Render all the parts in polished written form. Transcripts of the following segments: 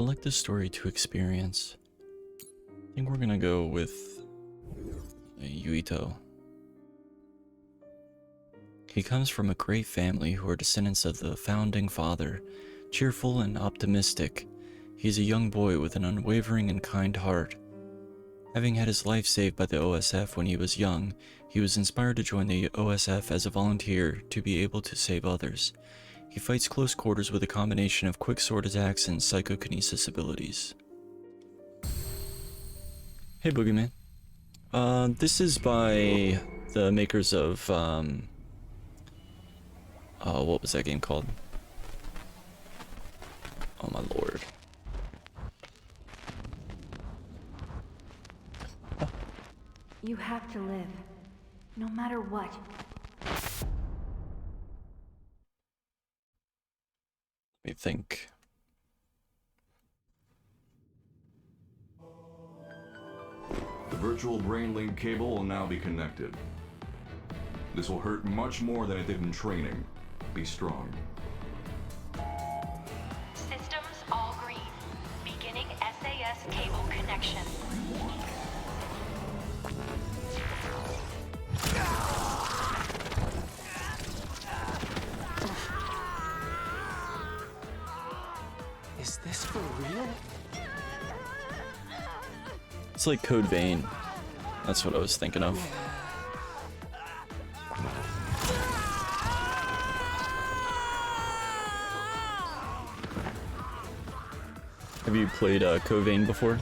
Select this story to experience. I think we're gonna go with Yuito. He comes from a great family who are descendants of the founding father. Cheerful and optimistic, he is a young boy with an unwavering and kind heart. Having had his life saved by the OSF when he was young, he was inspired to join the OSF as a volunteer to be able to save others. He fights close quarters with a combination of quick sword attacks and psychokinesis abilities. Hey Boogeyman. This is by the makers of, what was that game called? Oh my lord. You have to live, no matter what. Let me think. The virtual brain link cable will now be connected. This will hurt much more than it did in training. Be strong. Systems all green. Beginning SAS cable connection. Is this for real? It's like Code Vein. That's what I was thinking of. Have you played Code Vein before?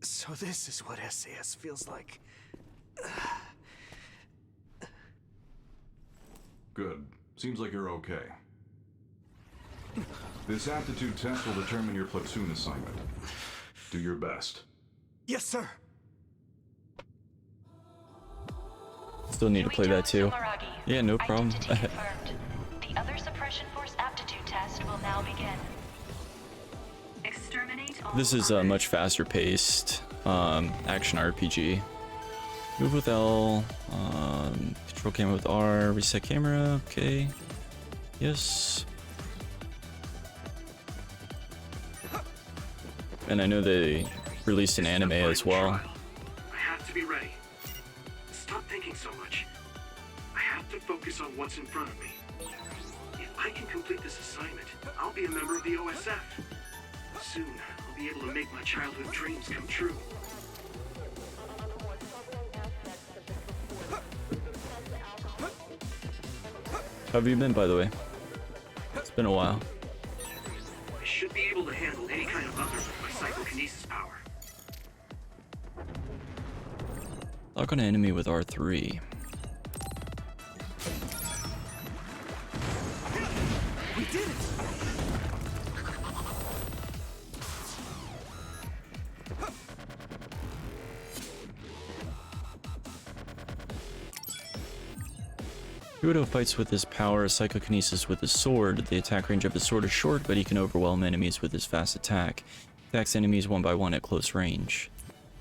So this is what SAS feels like. Good. Seems like you're okay. This aptitude test will determine your platoon assignment. Do your best. Yes, sir. Still need to play that too. Yeah, no problem. Identity confirmed. The other suppression force aptitude test will now begin. Exterminate all This is a much faster paced action RPG. Move with L, control camera with R, reset camera, okay. Yes. And I know they released an anime as well. I have to be ready. Stop thinking so much. I have to focus on what's in front of me. If I can complete this assignment, I'll be a member of the OSF. Soon, I'll be able to make my childhood dreams come true. How have you been, by the way? It's been a while. I should be able to handle any kind of other with my psychokinesis power. Lock on an enemy with R3. We did it! Yuito fights with his power, psychokinesis with his sword. The attack range of his sword is short, but he can overwhelm enemies with his fast attack. He attacks enemies one by one at close range.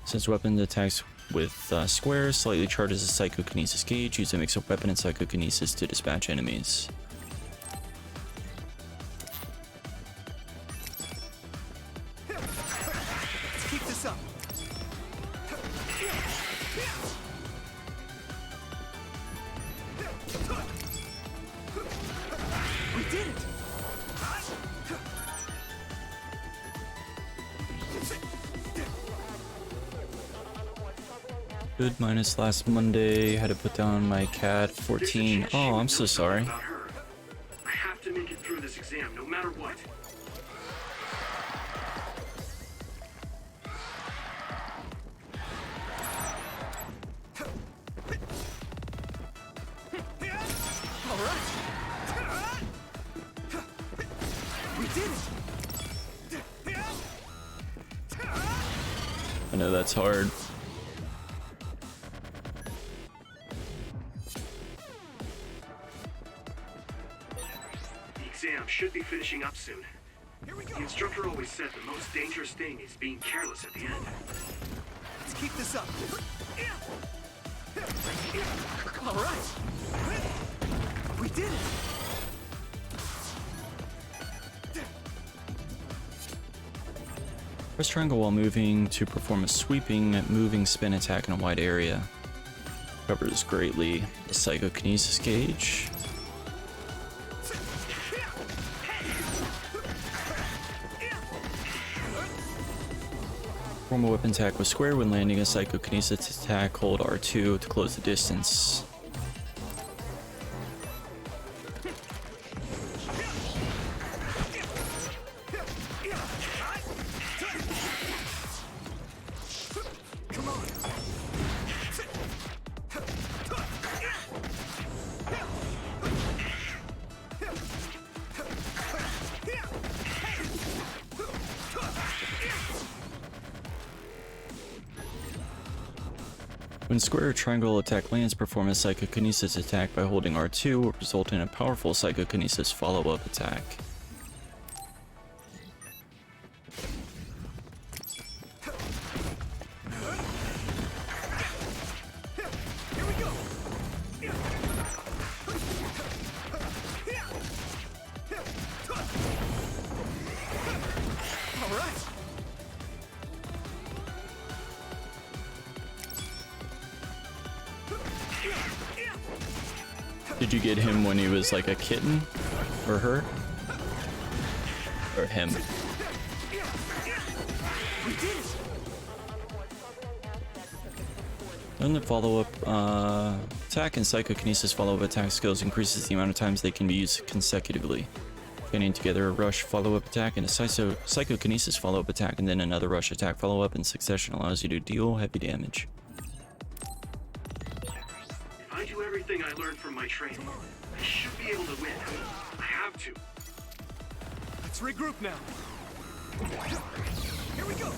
Since weapon attacks with squares, slightly charges his psychokinesis gauge. Use a mix of weapon and psychokinesis to dispatch enemies. Let's keep this up. We did it! Good minus last Monday. Had to put down my cat. 14. Oh, I'm so sorry. About her. I have to make it through this exam, no matter what. All right. We did it. I know that's hard. exam should be finishing up soon. Here we go. The instructor always said the most dangerous thing is being careless at the end. Let's keep this up. All right. We did it. Press triangle while moving to perform a sweeping, moving spin attack in a wide area. Covers greatly the psychokinesis gauge. Perform a weapon attack with square when landing a psychokinesis attack. Hold R2 to close the distance. When square or triangle attack lands, perform a psychokinesis attack by holding R2, will result in a powerful psychokinesis follow-up attack. Here we go. All right. Did you get him when he was like a kitten? Or her? Or him? We did it. Learn the follow-up attack and psychokinesis follow-up attack skills increases the amount of times they can be used consecutively. Getting together a rush follow-up attack and a psychokinesis follow-up attack and then another rush attack follow-up in succession allows you to deal heavy damage. If I do everything I learned from my training, I should be able to win. I have to. Let's regroup now. Here we go.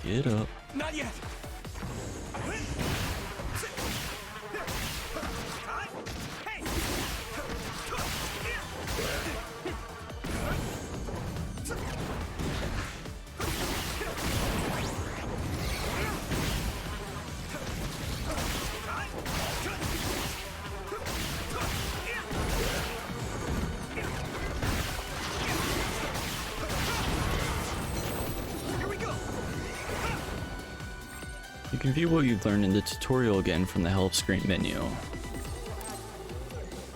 Get up. Not yet. You can view what you've learned in the tutorial again from the help screen menu.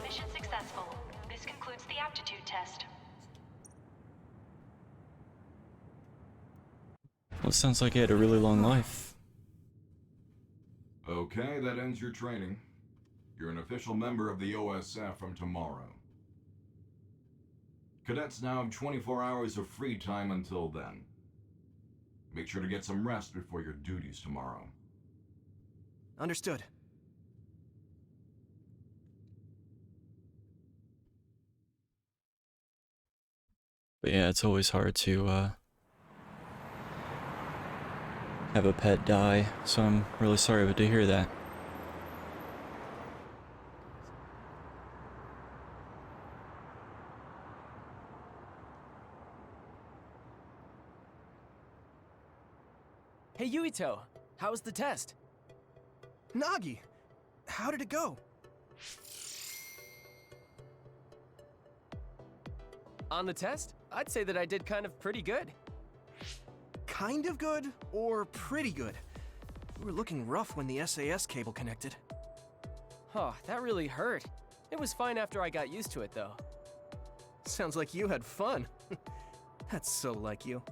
Mission successful. This concludes the aptitude test. Well, it sounds like you had a really long life. Okay, that ends your training. You're an official member of the OSF from tomorrow. Cadets now have 24 hours of free time until then. Make sure to get some rest before your duties tomorrow. Understood. But yeah, it's always hard to have a pet die, so I'm really sorry to hear that. Hey Yuito, how was the test? Nagi, how did it go? On the test, I'd say that I did kind of pretty good. Kind of good or pretty good? You were looking rough when the SAS cable connected. Oh, that really hurt. It was fine after I got used to it though. Sounds like you had fun. That's so like you.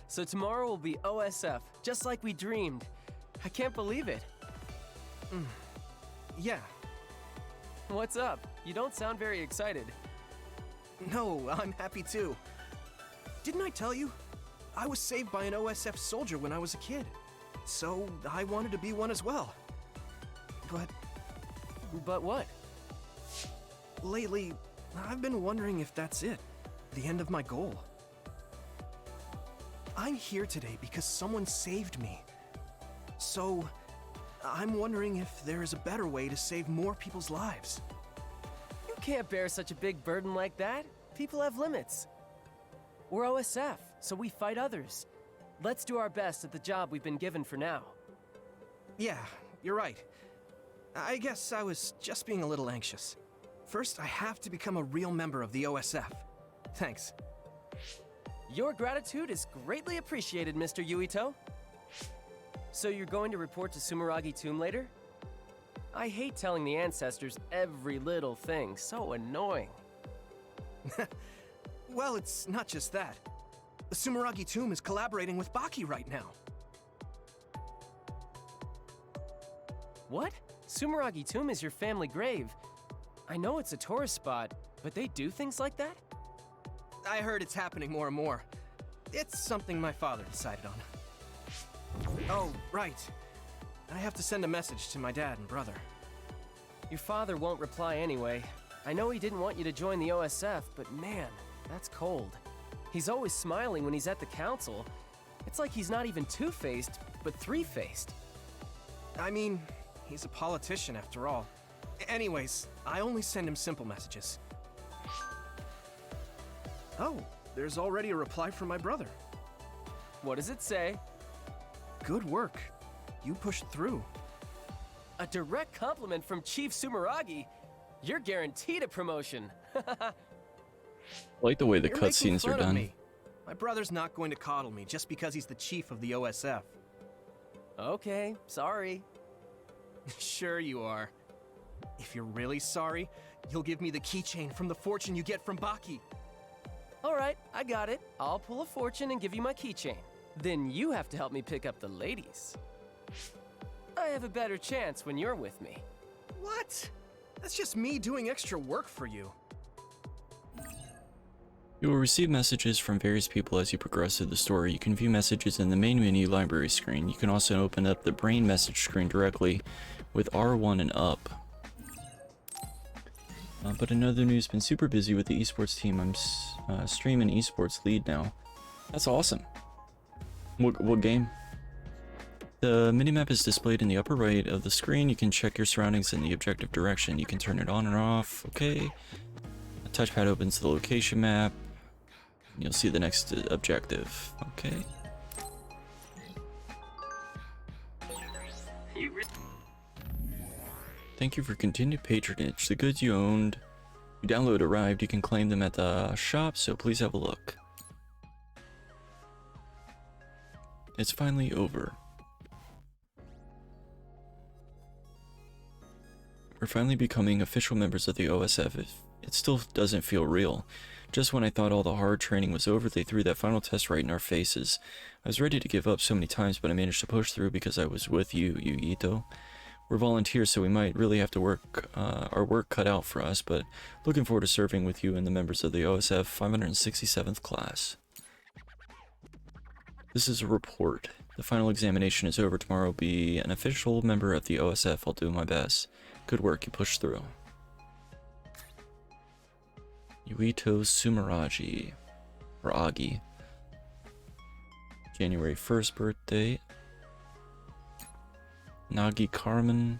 So tomorrow will be OSF, just like we dreamed. I can't believe it. Yeah. What's up? You don't sound very excited. No, I'm happy too. Didn't I tell you? I was saved by an OSF soldier when I was a kid. So I wanted to be one as well. But what? Lately, I've been wondering if that's it. The end of my goal. I'm here today because someone saved me. So, I'm wondering if there is a better way to save more people's lives. You can't bear such a big burden like that. People have limits. We're OSF, so we fight others. Let's do our best at the job we've been given for now. Yeah, you're right. I guess I was just being a little anxious. First, I have to become a real member of the OSF. Thanks. Your gratitude is greatly appreciated, Mr. Yuito. So you're going to report to Sumeragi Tomb later? I hate telling the ancestors every little thing, so annoying. Well, it's not just that. The Sumeragi Tomb is collaborating with Baki right now. What? Sumeragi Tomb is your family grave. I know it's a tourist spot, but they do things like that? I heard it's happening more and more. It's something my father decided on. Oh, right. I have to send a message to my dad and brother. Your father won't reply anyway. I know he didn't want you to join the OSF, but man, that's cold. He's always smiling when he's at the council. It's like he's not even two-faced, but three-faced. I mean, he's a politician after all. Anyways, I only send him simple messages. Oh, there's already a reply from my brother. What does it say? Good work. You pushed through. A direct compliment from Chief Sumeragi. You're guaranteed a promotion. I like the way the You're making cutscenes are fun of done. me. My brother's not going to coddle me just because he's the chief of the OSF. Okay, sorry. Sure you are. If you're really sorry, you'll give me the keychain from the fortune you get from Baki. All right, I got it. I'll pull a fortune and give you my keychain. Then you have to help me pick up the ladies. I have a better chance when you're with me. What? That's just me doing extra work for you. You will receive messages from various people as you progress through the story. You can view messages in the main menu library screen. You can also open up the brain message screen directly with R1 and up. But in other news, been super busy with the esports team. I'm streaming esports lead now. That's awesome. What game? The minimap is displayed in the upper right of the screen. You can check your surroundings in the objective direction. You can turn it on and off. Okay. A touchpad opens the location map. You'll see the next objective. Okay. Thank you for continued patronage. The goods you owned, you download arrived. You can claim them at the shop, so please have a look. It's finally over. We're finally becoming official members of the OSF. It still doesn't feel real. Just when I thought all the hard training was over, they threw that final test right in our faces. I was ready to give up so many times, but I managed to push through because I was with you, Yuito. We're volunteers, so we might really have to work our work cut out for us, but looking forward to serving with you and the members of the OSF 567th class. This is a report. The final examination is over. Tomorrow. I'll be an official member of the OSF. I'll do my best. Good work, you pushed through. Yuito Sumeragi. Or Agi. January 1st birthday. Nagi Carmen.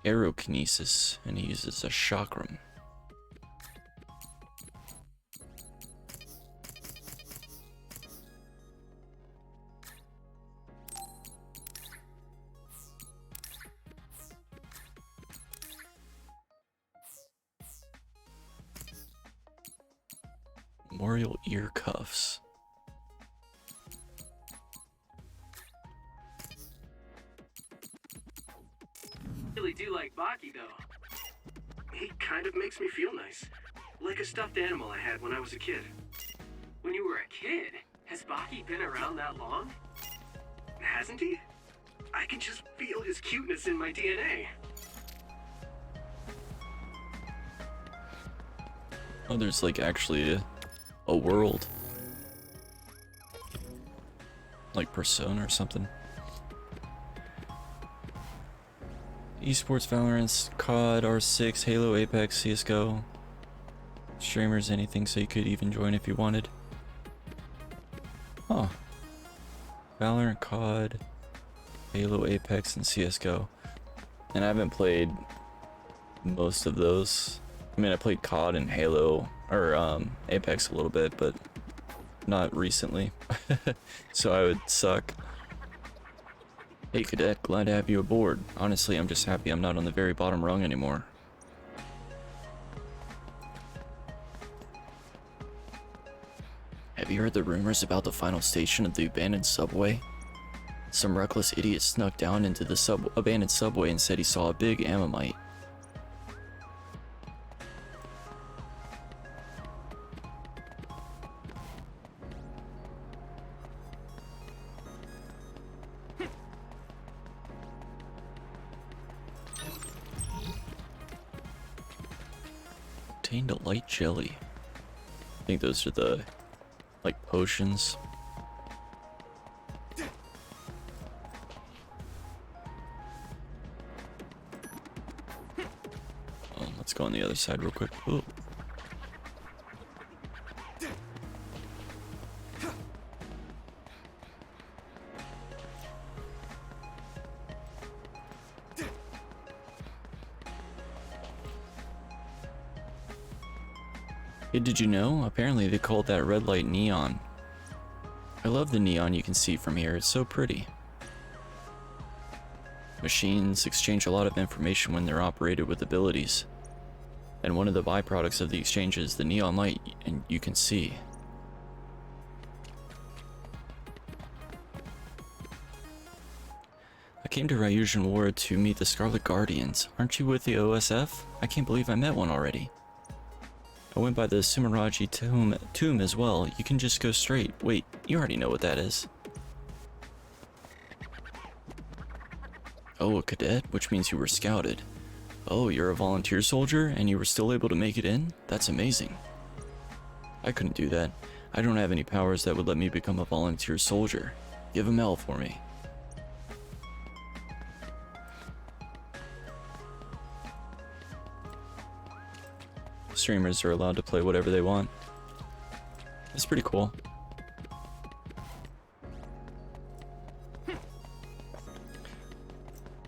Aerokinesis. And he uses a chakram. Memorial ear cuffs. Really do like Baki, though. He kind of makes me feel nice. Like a stuffed animal I had when I was a kid. When you were a kid? Has Baki been around that long? Hasn't he? I can just feel his cuteness in my DNA. Oh, there's like actually a world. Like Persona or something. Esports, Valorant, COD, R6, Halo, Apex, CSGO. Streamers, anything, so you could even join if you wanted. Huh. Valorant, COD, Halo, Apex, and CSGO. And I haven't played most of those. I mean, I played COD and Halo, or Apex a little bit, but not recently. So I would suck. Hey Cadet, glad to have you aboard. Honestly, I'm just happy I'm not on the very bottom rung anymore. Have you heard the rumors about the final station of the abandoned subway? Some reckless idiot snuck down into the abandoned subway and said he saw a big ammonite. Obtained a light jelly. I think those are the, like, potions. Oh, let's go on the other side real quick. Ooh. Hey, did you know? Apparently they called that red light neon. I love the neon you can see from here, it's so pretty. Machines exchange a lot of information when they're operated with abilities. And one of the byproducts of the exchange is the neon light and you can see. I came to Ryujian Ward to meet the Scarlet Guardians. Aren't you with the OSF? I can't believe I met one already. I went by the Sumeragi tomb as well. You can just go straight. Wait, you already know what that is. Oh, a cadet, which means you were scouted. Oh, you're a volunteer soldier and you were still able to make it in? That's amazing. I couldn't do that. I don't have any powers that would let me become a volunteer soldier. Give him L for me. Streamers are allowed to play whatever they want. It's pretty cool.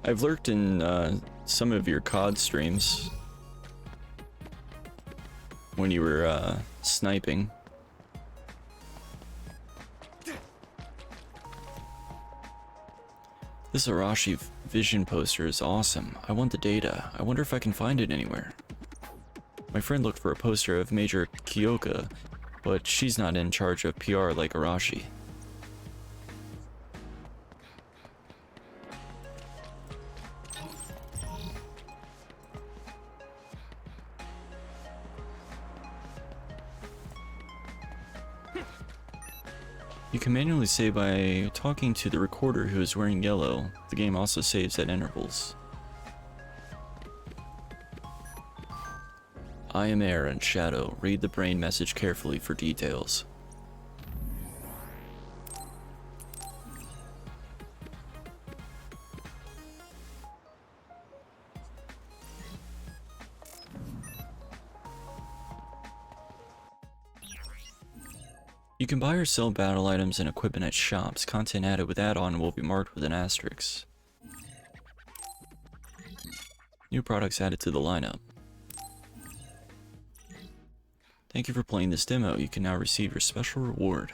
I've lurked in some of your COD streams when you were sniping. This Arashi vision poster is awesome. I want the data. I wonder if I can find it anywhere. My friend looked for a poster of Major Kyoka, but she's not in charge of PR like Arashi. You can manually save by talking to the recorder who is wearing yellow. The game also saves at intervals. I am Air and Shadow. Read the brain message carefully for details. You can buy or sell battle items and equipment at shops. Content added with add-on will be marked with an asterisk. New products added to the lineup. Thank you for playing this demo. You can now receive your special reward.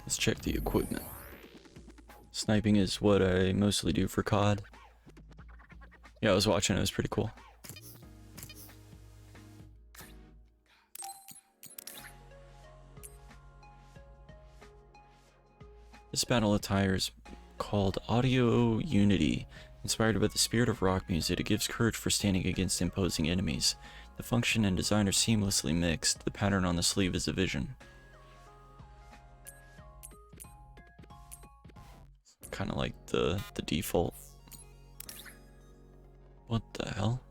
Let's check the equipment. Sniping is what I mostly do for COD. Yeah, I was watching, it was pretty cool. This battle attire is called Audio Unity Inspired by the spirit of rock music, it gives courage for standing against imposing enemies. The function and design are seamlessly mixed. The pattern on the sleeve is a vision. Kind of like the default. What the hell?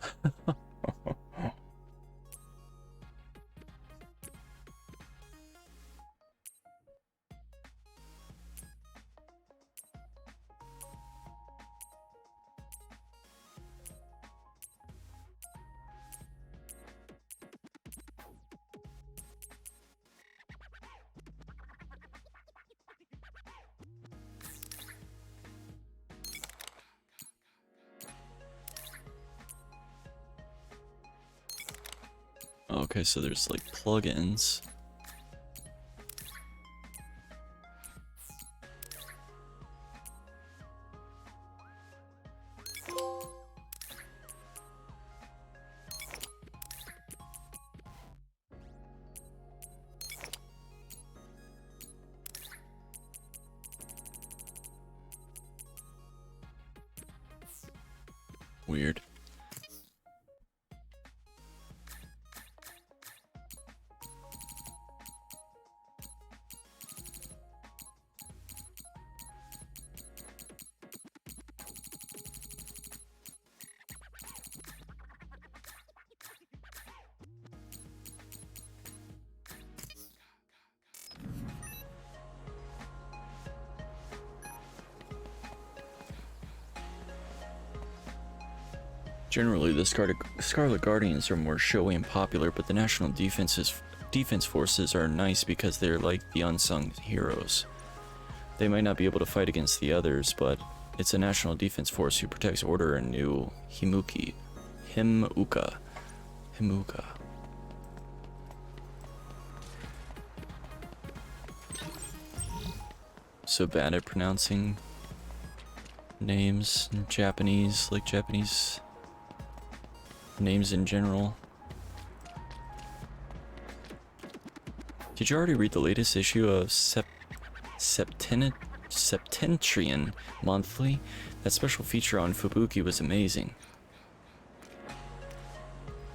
Okay, so there's like plugins. Weird. Generally, the Scarlet Guardians are more showy and popular, but the National Defense Forces are nice because they're like the unsung heroes. They might not be able to fight against the others, but it's a National Defense Force who protects order in New Himuka. So bad at pronouncing names in Japanese, like Japanese names in general. Did you already read the latest issue of Septentrian Monthly? That special feature on Fubuki was amazing.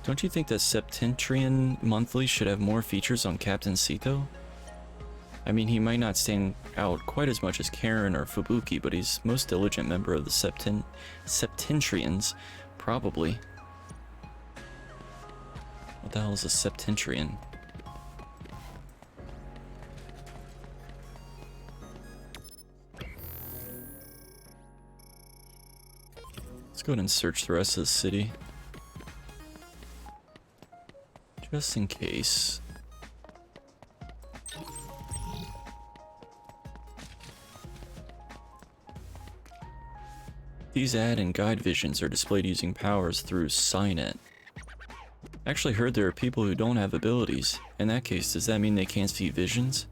Don't you think that Septentrian Monthly should have more features on Captain Sito? I mean, he might not stand out quite as much as Karen or Fubuki, but he's most diligent member of the Septentrians, probably. What the hell is a Septentrian? Let's go ahead and search the rest of the city. Just in case. These ad and guide visions are displayed using powers through Cynet. I actually heard there are people who don't have abilities. In that case, does that mean they can't see visions?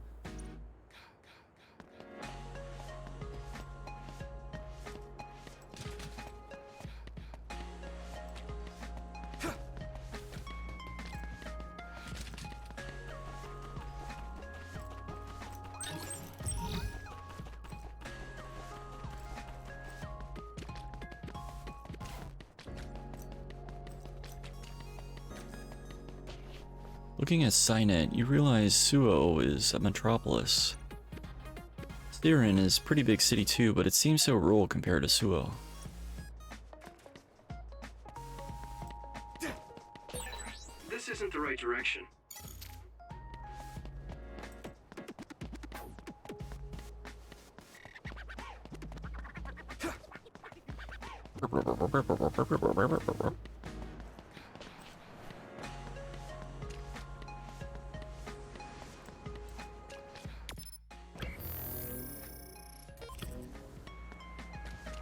Looking at Cynet, you realize Suo is a metropolis. Theron is a pretty big city too, but it seems so rural compared to Suo. This isn't the right direction.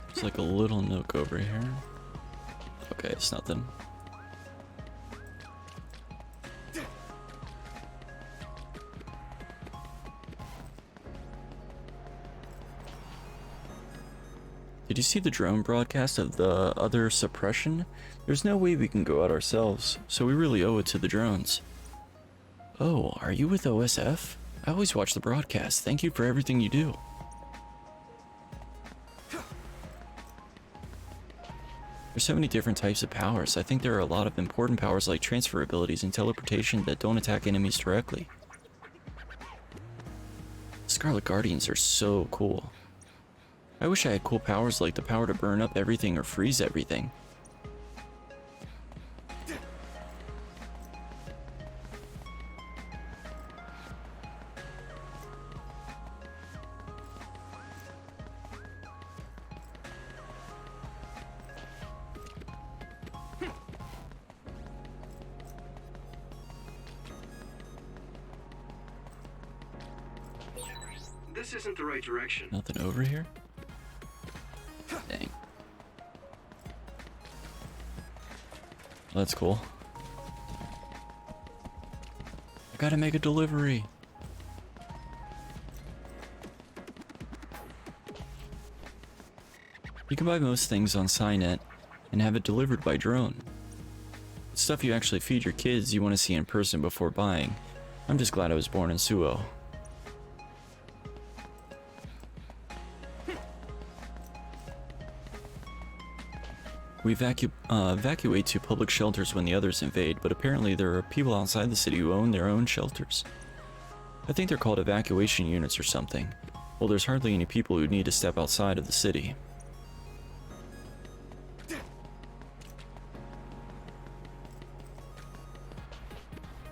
It's like a little nook over here. Okay, it's nothing. Did you see the drone broadcast of the other suppression? There's no way we can go out ourselves, so we really owe it to the drones. Oh, are you with OSF? I always watch the broadcast. Thank you for everything you do. There's so many different types of powers. I think there are a lot of important powers like transfer abilities and teleportation that don't attack enemies directly. Scarlet Guardians are so cool. I wish I had cool powers like the power to burn up everything or freeze everything. This isn't the right direction. Nothing over here? Dang. That's cool. I gotta make a delivery. You can buy most things on Cynet and have it delivered by drone. It's stuff you actually feed your kids you want to see in person before buying. I'm just glad I was born in Suo. We evacuate to public shelters when the others invade, but apparently there are people outside the city who own their own shelters. I think they're called evacuation units or something. Well, there's hardly any people who need to step outside of the city.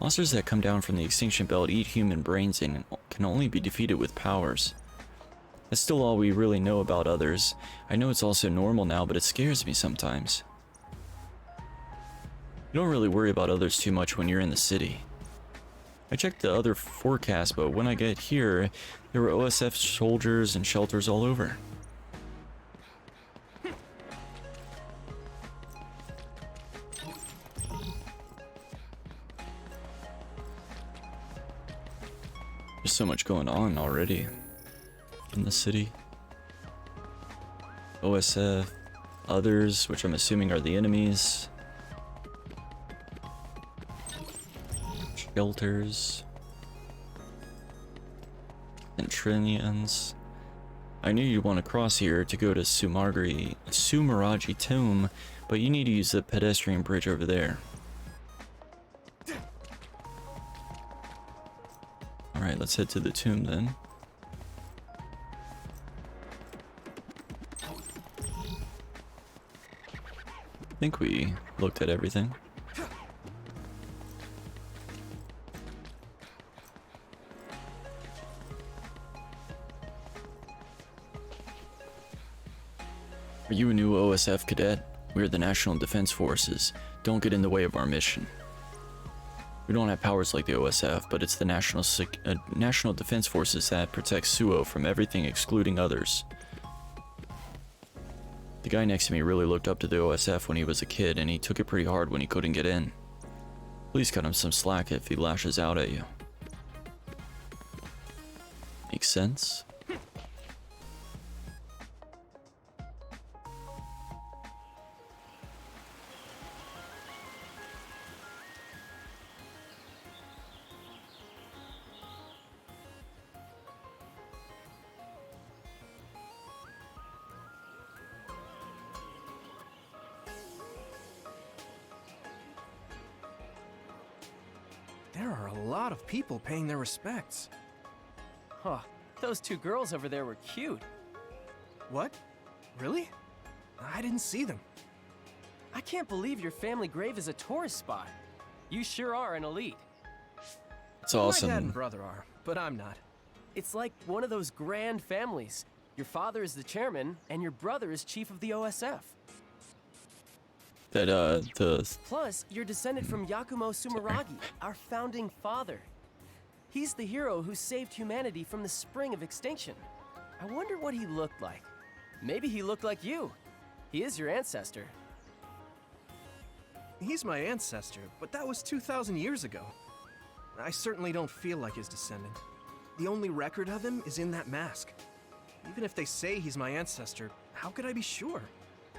Monsters that come down from the extinction belt eat human brains and can only be defeated with powers. That's still all we really know about others. I know it's also normal now, but it scares me sometimes. You don't really worry about others too much when you're in the city. I checked the other forecast, but when I get here, there were OSF soldiers and shelters all over. There's so much going on already in the city. OSF, others, which I'm assuming are the enemies. Shelters. Centrinians. I knew you'd want to cross here to go to Sumeragi Tomb, but you need to use the pedestrian bridge over there. Alright, let's head to the tomb then. I think we looked at everything. Are you a new OSF cadet? We're the National Defense Forces. Don't get in the way of our mission. We don't have powers like the OSF, but it's the National Defense Forces that protects Suo from everything excluding others. The guy next to me really looked up to the OSF when he was a kid, and he took it pretty hard when he couldn't get in. Please cut him some slack if he lashes out at you. Makes sense? There are a lot of people paying their respects. Huh, those two girls over there were cute. What? Really? I didn't see them. I can't believe your family grave is a tourist spot. You sure are an elite. It's awesome. My dad and brother are, but I'm not. It's like one of those grand families. Your father is the chairman, and your brother is chief of the OSF. Plus, you're descended from Yakumo Sumeragi, our founding father. He's the hero who saved humanity from the spring of extinction. I wonder what he looked like. Maybe he looked like you. He is your ancestor. He's my ancestor, but that was 2,000 years ago. I certainly don't feel like his descendant. The only record of him is in that mask. Even if they say he's my ancestor, how could I be sure?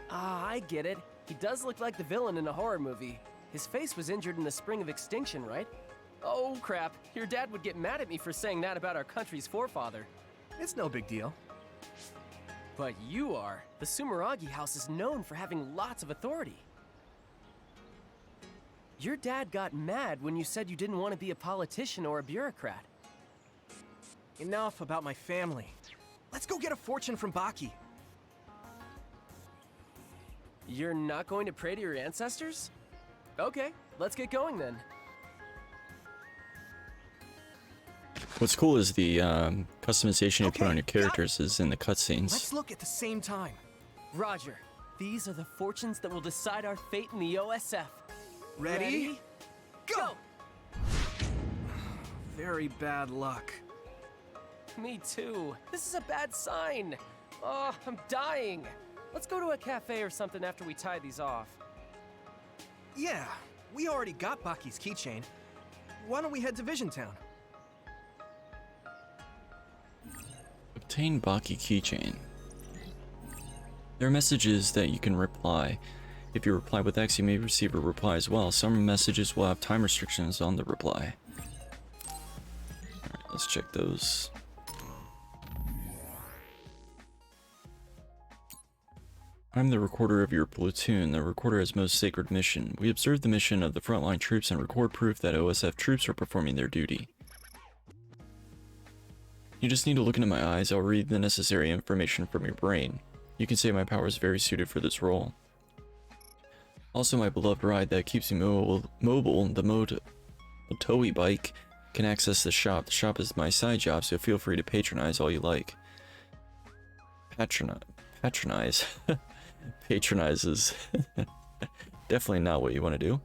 Ah, I get it. He does look like the villain in a horror movie. His face was injured in the spring of extinction, right? Oh, crap. Your dad would get mad at me for saying that about our country's forefather. It's no big deal. But you are. The Sumeragi house is known for having lots of authority. Your dad got mad when you said you didn't want to be a politician or a bureaucrat. Enough about my family. Let's go get a fortune from Baki. You're not going to pray to your ancestors? Okay, let's get going then. What's cool is the customization you put on your characters is in the cutscenes. Let's look at the same time. Roger, these are the fortunes that will decide our fate in the OSF. Ready? Go! Very bad luck. Me too. This is a bad sign. Oh, I'm dying. Let's go to a cafe or something after we tie these off. Yeah, we already got Baki's keychain. Why don't we head to Vision Town? Obtain Baki keychain. There are messages that you can reply. If you reply with X, you may receive a reply as well. Some messages will have time restrictions on the reply. Alright, let's check those. I'm the recorder of your platoon. The recorder has most sacred mission. We observe the mission of the frontline troops and record proof that OSF troops are performing their duty. You just need to look into my eyes. I'll read the necessary information from your brain. You can say my power is very suited for this role. Also, my beloved ride that keeps me mobile, the Motoi bike, can access the shop. The shop is my side job, so feel free to patronize all you like. Patronize. Patronize is definitely not what you want to do.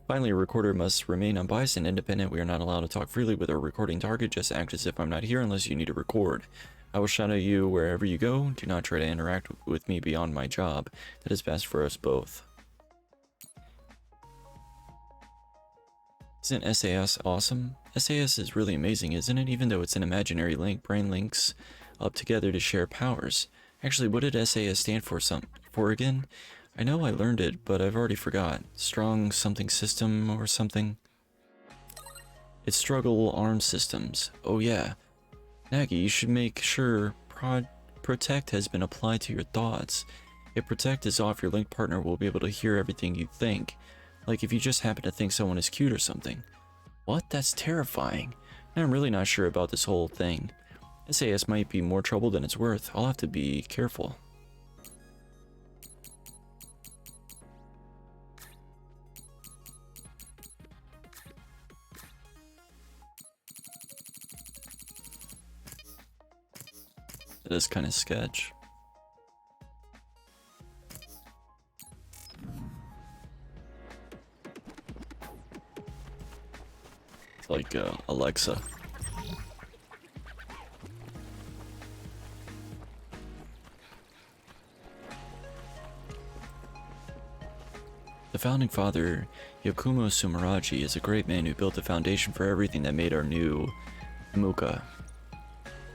Finally, a recorder must remain unbiased and independent. We are not allowed to talk freely with our recording target. Just act as if I'm not here unless you need to record. I will shadow you wherever you go. Do not try to interact with me beyond my job. That is best for us both. Isn't SAS awesome? SAS is really amazing, isn't it? Even though it's an imaginary link, brain links up together to share powers. Actually, what did SAS stand for again? I know I learned it, but I've already forgot. Strong something system or something? It's Struggle Arm Systems. Oh yeah. Nagi, you should make sure Protect has been applied to your thoughts. If Protect is off, your linked partner will be able to hear everything you think. Like if you just happen to think someone is cute or something. What? That's terrifying. And I'm really not sure about this whole thing. SAS might be more trouble than it's worth. I'll have to be careful. That is kind of sketch. It's like Alexa. The founding father, Yakumo Sumeragi, is a great man who built the foundation for everything that made our new Yamuka.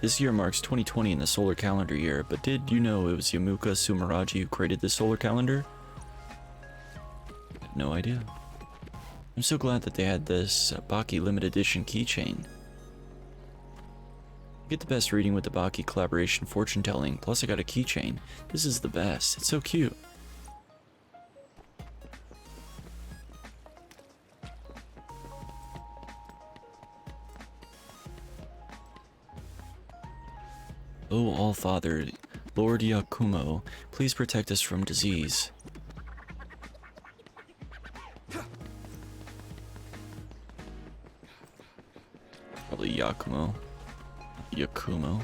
This year marks 2020 in the solar calendar year, but did you know it was Yamuka Sumeragi who created the solar calendar? I had no idea. I'm so glad that they had this Baki limited edition keychain. I get the best reading with the Baki collaboration fortune telling, plus I got a keychain. This is the best. It's so cute. O All-Father, Lord Yakumo, please protect us from disease. Probably Yakumo. Yakumo.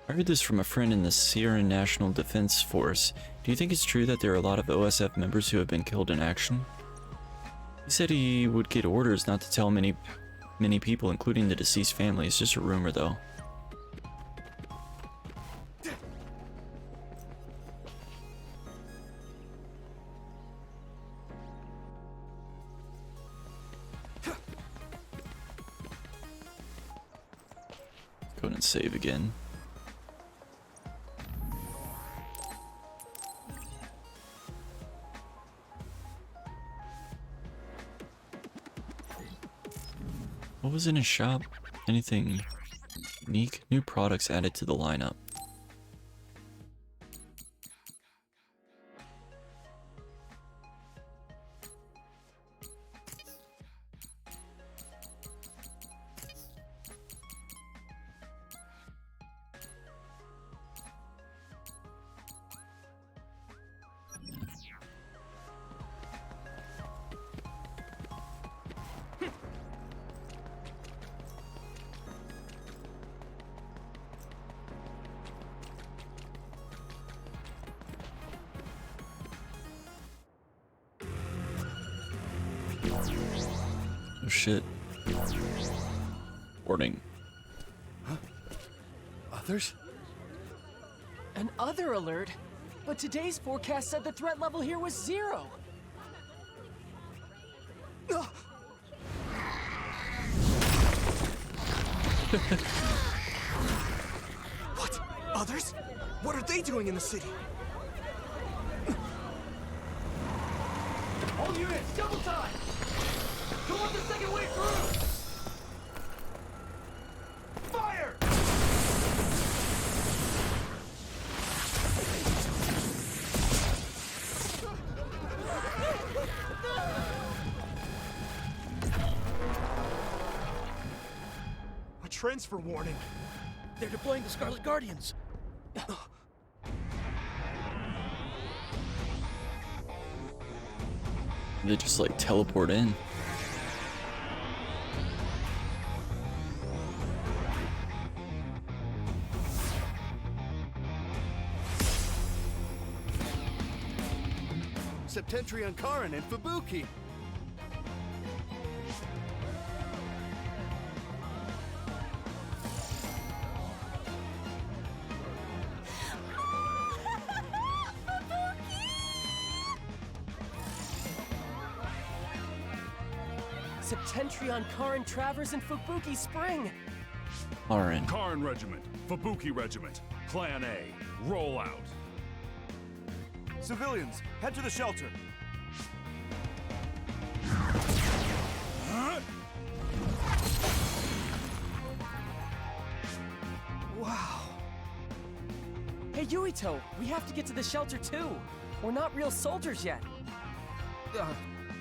I heard this from a friend in the Sierra National Defense Force. Do you think it's true that there are a lot of OSF members who have been killed in action? He said he would get orders not to tell many people, including the deceased family. It's just a rumor, though. Go and save again. What was in his shop? Anything unique? New products added to the lineup. Oh shit. Warning. Others? An other alert? But today's forecast said the threat level here was 0. What? Others? What are they doing in the city? All units, double time! Go on the second way through! Fire! A transfer warning. They're deploying the Scarlet Guardians. They just like teleport in. Septentrion Karin and Fubuki. Septentrion, Karin, Travers, and Fubuki Spring! Aaron. Karin Regiment, Fubuki Regiment, Plan A, roll out. Civilians, head to the shelter. Wow. Hey, Yuito, we have to get to the shelter too. We're not real soldiers yet.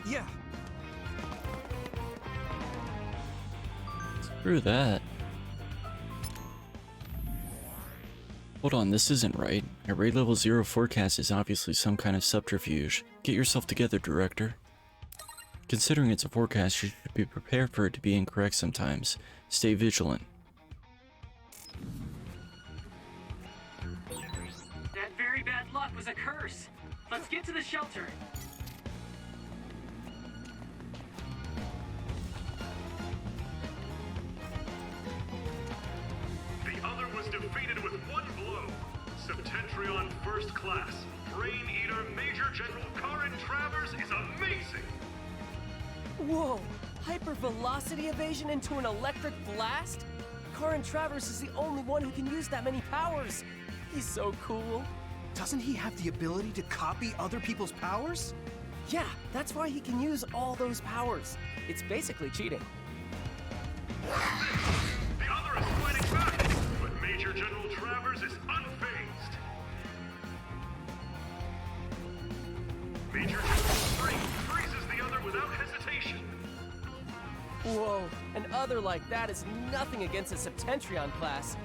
Yeah. Screw that. Hold on, this isn't right. A raid level 0 forecast is obviously some kind of subterfuge. Get yourself together, Director. Considering it's a forecast, you should be prepared for it to be incorrect sometimes. Stay vigilant. That very bad luck was a curse. Let's get to the shelter. The other was defeated with one blow. Septentrion First Class, Brain Eater Major General Karin Travers is amazing! Whoa! Hypervelocity evasion into an electric blast? Karin Travers is the only one who can use that many powers. He's so cool. Doesn't he have the ability to copy other people's powers? Yeah, that's why he can use all those powers. It's basically cheating. The other is fighting back, but Major General Travers is unfazed. Major General Spring freezes the other without hesitation. Whoa, an other like that is nothing against a Septentrion class.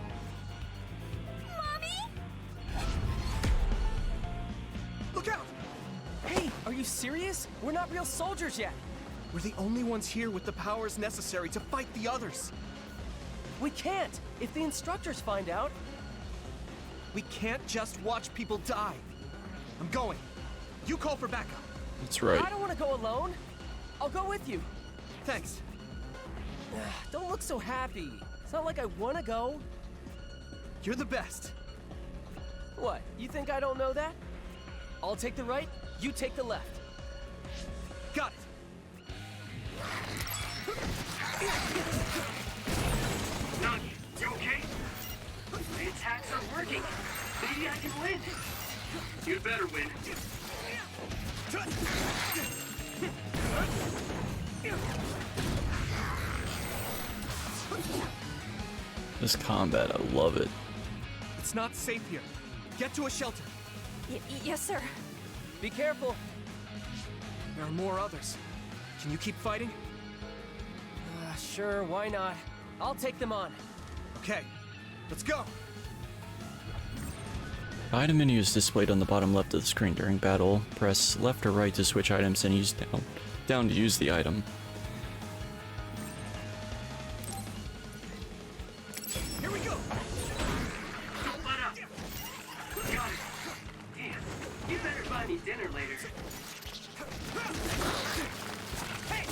Look out! Hey, are you serious? We're not real soldiers yet. We're the only ones here with the powers necessary to fight the others. We can't. If the instructors find out. We can't just watch people die. I'm going. You call for backup. That's right. I don't want to go alone. I'll go with you. Thanks. Don't look so happy. It's not like I want to go. You're the best. What, you think I don't know that? I'll take the right, you take the left. Got it. Nagi, you okay? The attacks are working. Maybe I can win. You'd better win. This combat, I love it. It's not safe here. Get to a shelter. Yes, sir. Be careful. There are more others. Can you keep fighting? Sure, why not? I'll take them on. Okay, let's go. The item menu is displayed on the bottom left of the screen during battle. Press left or right to switch items and use down to use the item. Here we go. Don't let up. Got it. Damn, you better buy me dinner later. Hey!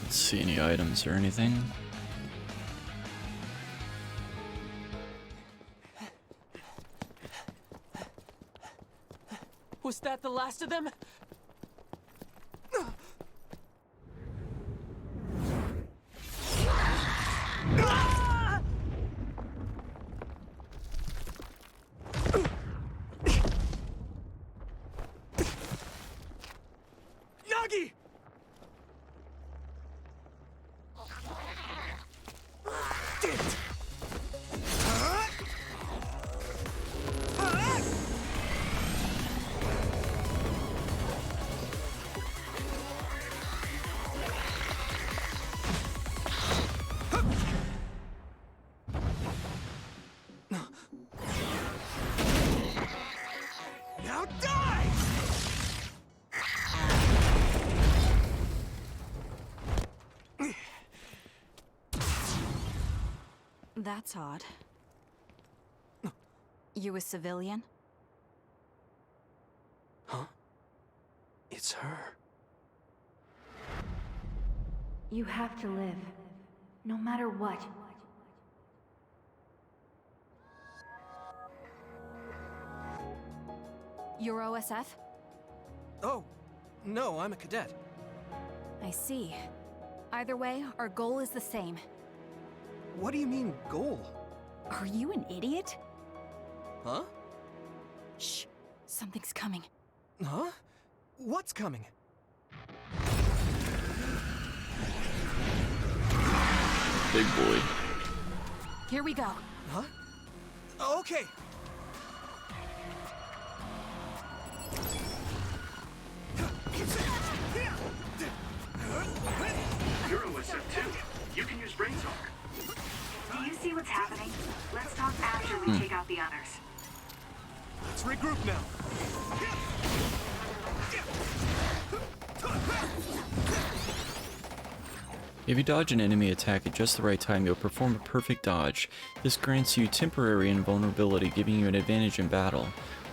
Let's see any items or anything. Was that the last of them? Nagi! Damn it! Now die! That's odd. You a civilian? Huh? It's her. You have to live. No matter what. You're OSF? Oh, no, I'm a cadet. I see. Either way, our goal is the same. What do you mean, goal? Are you an idiot? Huh? Shh. Something's coming. Huh? What's coming? Big boy. Here we go. Huh? Okay. You're OSF too. You can use brain talk. Do you see what's happening? Let's talk after we take out the others. Let's regroup now. If you dodge an enemy attack at just the right time, you'll perform a perfect dodge. This grants you temporary invulnerability, giving you an advantage in battle.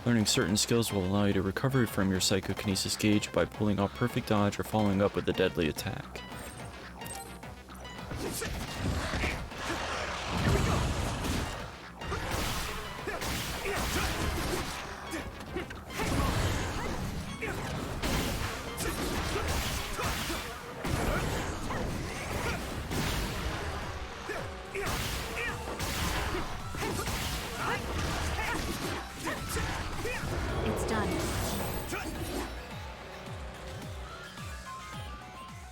Learning certain skills will allow you to recover from your psychokinesis gauge by pulling off perfect dodge or following up with a deadly attack. It's done.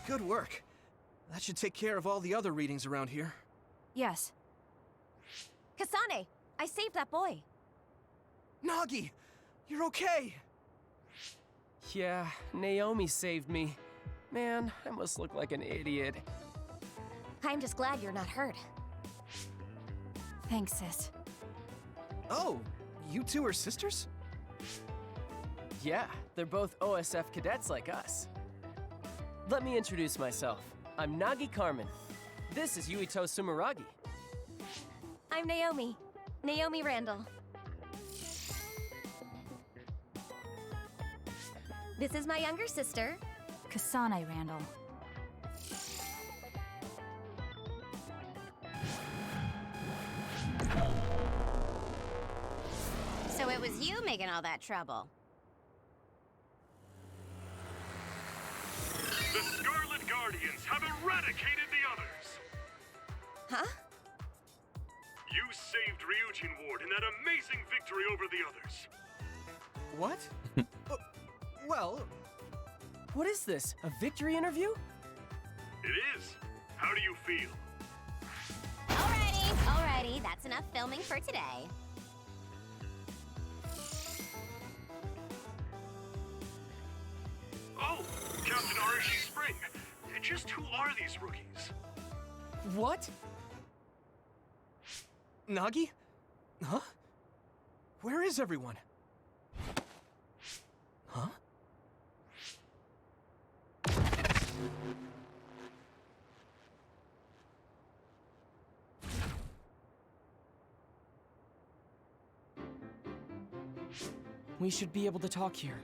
Good work. That should take care of all the other readings around here. Yes. Kasane, I saved that boy. Nagi! You're okay! Yeah, Naomi saved me. Man, I must look like an idiot. I'm just glad you're not hurt. Thanks, sis. Oh, you two are sisters? Yeah, they're both OSF cadets like us. Let me introduce myself. I'm Nagi Carmen. This is Yuito Sumeragi. I'm Naomi. Naomi Randall. This is my younger sister. Kasane Randall. So it was you making all that trouble. The Scarlet Guardians have eradicated the others! Huh? You saved Ryujin Ward in that amazing victory over the others. What? Well, What is this? A victory interview? It is. How do you feel? Alrighty, that's enough filming for today. Oh, Captain Arashi Spring. Just who are these rookies? What? Nagi? Huh? Where is everyone? Huh? We should be able to talk here.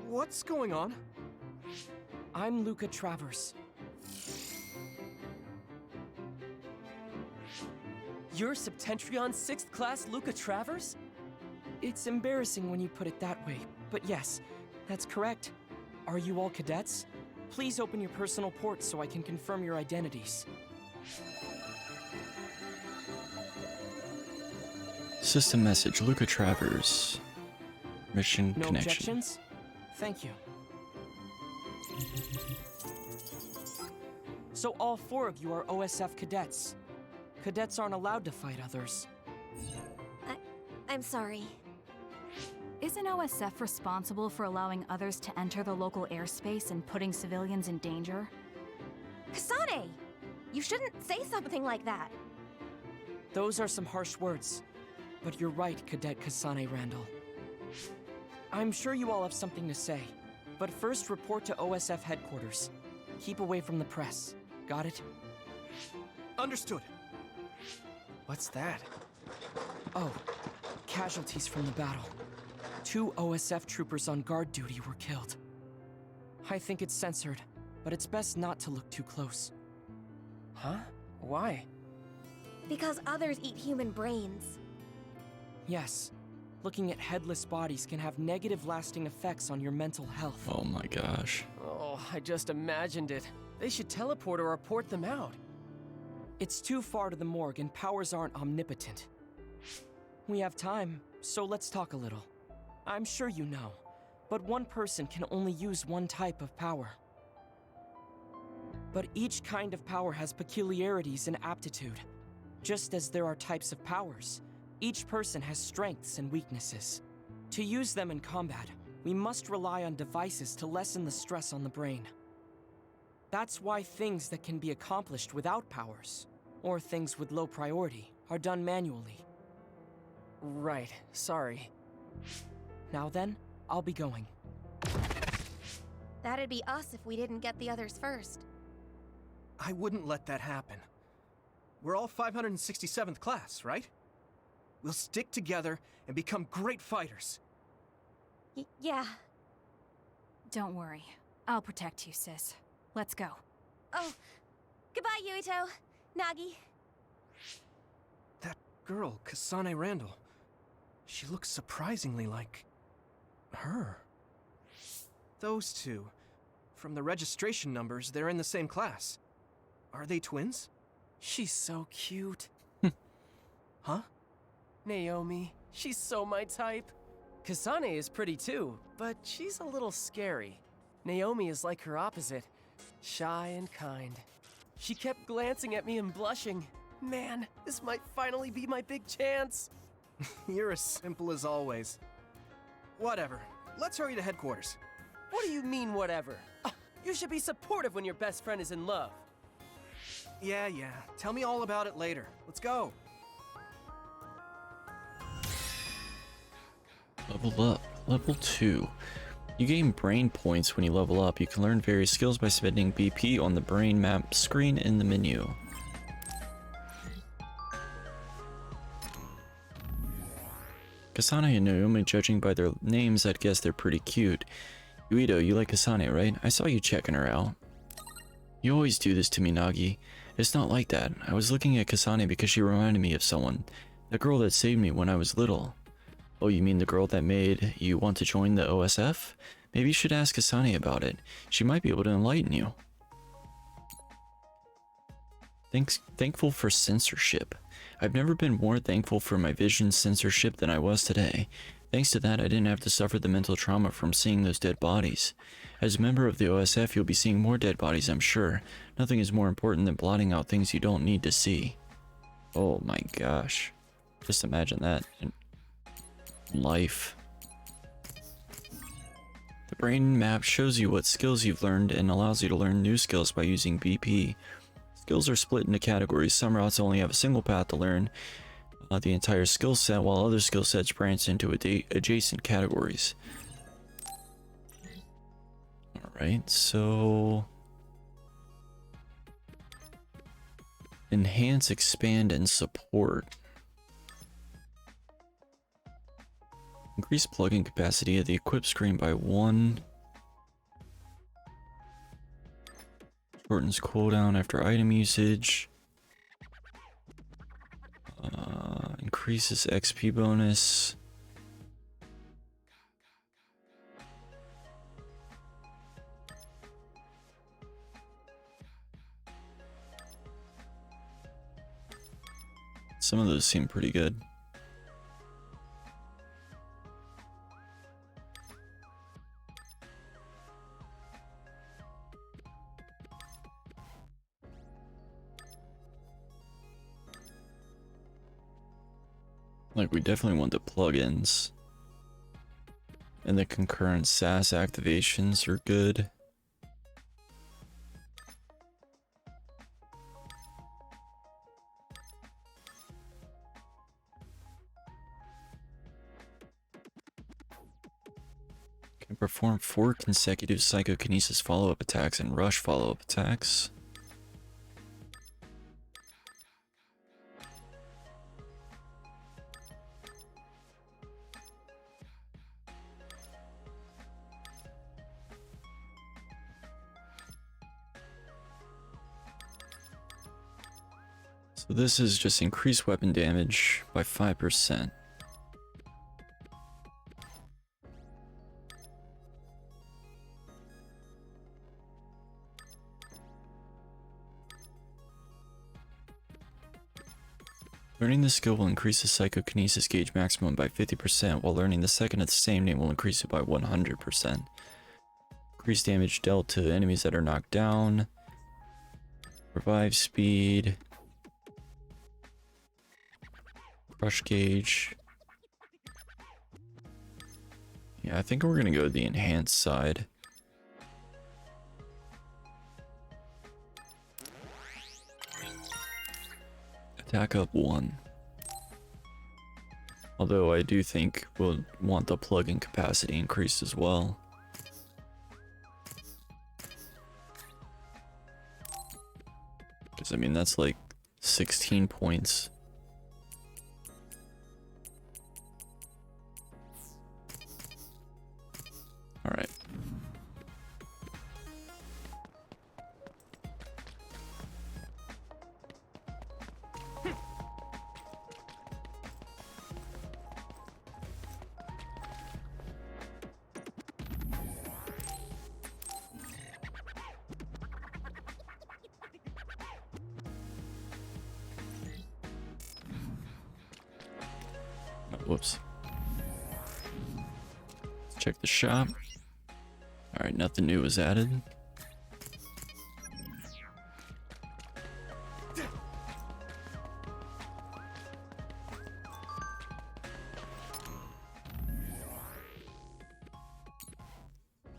What's going on? I'm Luca Travers. You're Septentrion's 6th class Luca Travers? It's embarrassing when you put it that way, but yes, that's correct. Are you all cadets? Please open your personal ports so I can confirm your identities. System message, Luca Travers. Mission No connection. objections? Thank you. So all 4 of you are OSF cadets. Cadets aren't allowed to fight others. I'm sorry. Isn't OSF responsible for allowing others to enter the local airspace and putting civilians in danger? Kasane! You shouldn't say something like that. Those are some harsh words. But you're right, Cadet Kasane Randall. I'm sure you all have something to say. But first, report to OSF headquarters. Keep away from the press. Got it? Understood. What's that? Oh, casualties from the battle. 2 OSF troopers on guard duty were killed. I think it's censored, but it's best not to look too close. Huh? Why? Because others eat human brains. Yes. Looking at headless bodies can have negative lasting effects on your mental health. Oh my gosh. Oh, I just imagined it. They should teleport or report them out. It's too far to the morgue and powers aren't omnipotent. We have time, so let's talk a little. I'm sure you know, but one person can only use one type of power. But each kind of power has peculiarities and aptitude. Just as there are types of powers, each person has strengths and weaknesses. To use them in combat, we must rely on devices to lessen the stress on the brain. That's why things that can be accomplished without powers, or things with low priority, are done manually. Right, sorry. Now then, I'll be going. That'd be us if we didn't get the others first. I wouldn't let that happen. We're all 567th class, right? We'll stick together and become great fighters. Yeah. Don't worry. I'll protect you, sis. Let's go. Oh, goodbye, Yuito. Nagi. That girl, Kasane Randall. She looks surprisingly like her. Those two. From the registration numbers, they're in the same class. Are they twins? She's so cute. Huh? Naomi, she's so my type. Kasane is pretty too, but she's a little scary. Naomi is like her opposite, shy and kind. She kept glancing at me and blushing. Man, this might finally be my big chance. You're as simple as always. Whatever. Let's hurry to headquarters. What do you mean, whatever? You should be supportive when your best friend is in love. Yeah. Tell me all about it later. Let's go. Level up. Level 2. You gain brain points when you level up. You can learn various skills by spending BP on the brain map screen in the menu. Kasane and Naomi, judging by their names, I'd guess they're pretty cute. Yuito, you like Kasane, right? I saw you checking her out. You always do this to me, Nagi. It's not like that. I was looking at Kasane because she reminded me of someone. The girl that saved me when I was little. Oh, you mean the girl that made you want to join the OSF? Maybe you should ask Kasane about it. She might be able to enlighten you. Thankful for censorship. I've never been more thankful for my vision censorship than I was today. Thanks to that, I didn't have to suffer the mental trauma from seeing those dead bodies. As a member of the OSF, you'll be seeing more dead bodies, I'm sure. Nothing is more important than blotting out things you don't need to see. Oh my gosh. Just imagine that in life. The brain map shows you what skills you've learned and allows you to learn new skills by using BP. Skills are split into categories. Some routes only have a single path to learn the entire skill set, while other skill sets branch into adjacent categories. Alright, so... Enhance, expand, and support. Increase plug-in capacity of the equip screen by 1. Shortens cooldown after item usage. Increases XP bonus. Some of those seem pretty good. Like, we definitely want the plugins. And the concurrent SAS activations are good. Can perform 4 consecutive psychokinesis follow-up attacks and rush follow-up attacks. So this is just increased weapon damage by 5%. Learning this skill will increase the psychokinesis gauge maximum by 50%, while learning the second of the same name will increase it by 100%. Increase damage dealt to enemies that are knocked down. Revive speed. Crush gauge. Yeah, I think we're gonna go the enhanced side. Attack up 1. Although I do think we'll want the plug-in capacity increased as well. Because I mean, that's like 16 points. Alright. Whoops. Let's check the shop. Alright, nothing new was added.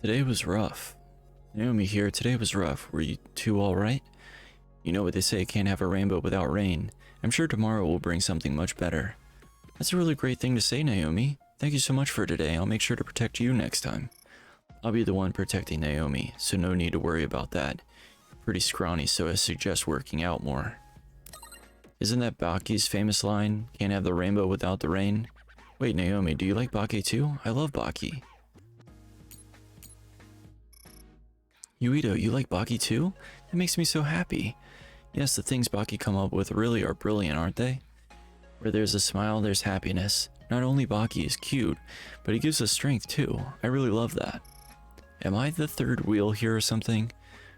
Today was rough. Naomi here, today was rough. Were you two alright? You know what they say, can't have a rainbow without rain. I'm sure tomorrow will bring something much better. That's a really great thing to say, Naomi. Thank you so much for today. I'll make sure to protect you next time. I'll be the one protecting Naomi, so no need to worry about that. You're pretty scrawny, so I suggest working out more. Isn't that Baki's famous line, can't have the rainbow without the rain? Wait, Naomi, do you like Baki too? I love Baki. Yuito, you like Baki too? That makes me so happy. Yes, the things Baki come up with really are brilliant, aren't they? Where there's a smile, there's happiness. Not only Baki is cute, but he gives us strength too. I really love that. Am I the third wheel here or something?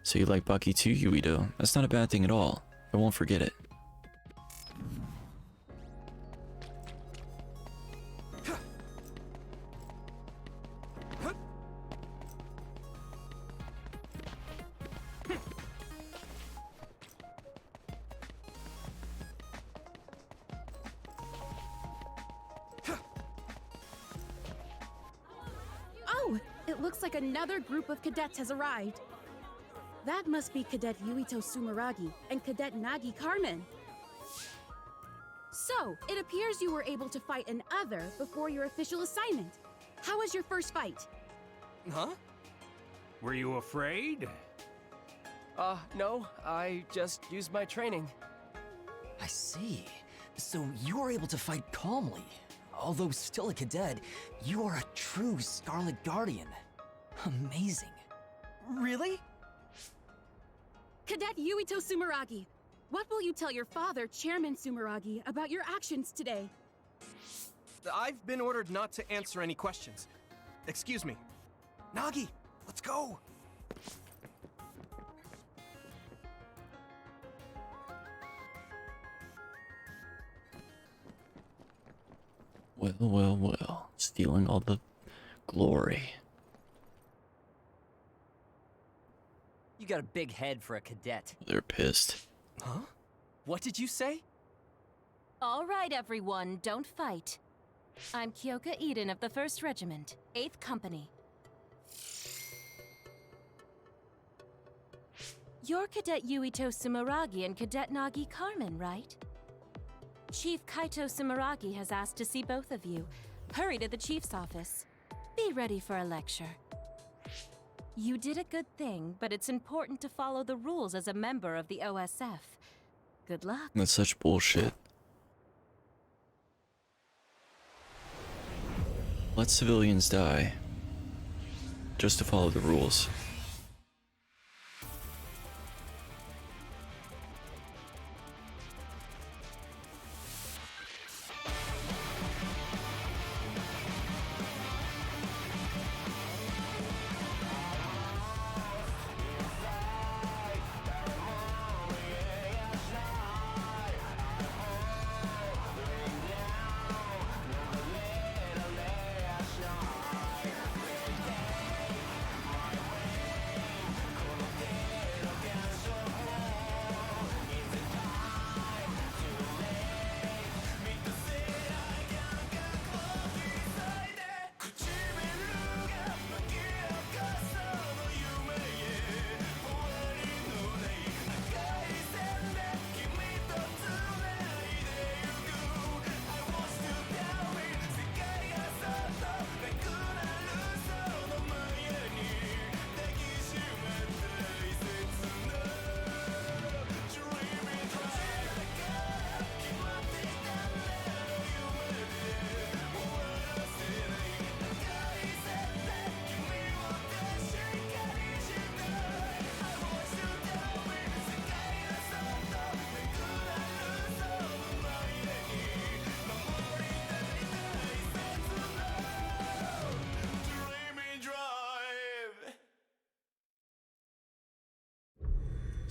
So you like Baki too, Yuito? That's not a bad thing at all. I won't forget it. It looks like another group of cadets has arrived. That must be Cadet Yuito Sumeragi and Cadet Nagi Carmen. So, it appears you were able to fight an other before your official assignment. How was your first fight? Huh? Were you afraid? No. I just used my training. I see. So you were able to fight calmly. Although still a cadet, you are a true Scarlet Guardian. Amazing. Really? Cadet Yuito Sumeragi, what will you tell your father, Chairman Sumeragi, about your actions today? I've been ordered not to answer any questions. Excuse me. Nagi, let's go! Well, well, well. Stealing all the glory. You got a big head for a cadet. They're pissed. Huh? What did you say? All right, everyone, don't fight. I'm Kyoka Eden of the 1st Regiment, 8th Company. You're Cadet Yuito Sumeragi and Cadet Nagi Carmen, right? Chief Kaito Sumeragi has asked to see both of you. Hurry to the Chief's office. Be ready for a lecture. You did a good thing, but it's important to follow the rules as a member of the OSF. Good luck. That's such bullshit. Let civilians die. Just to follow the rules.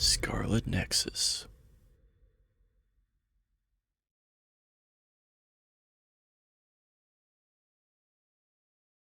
Scarlet Nexus.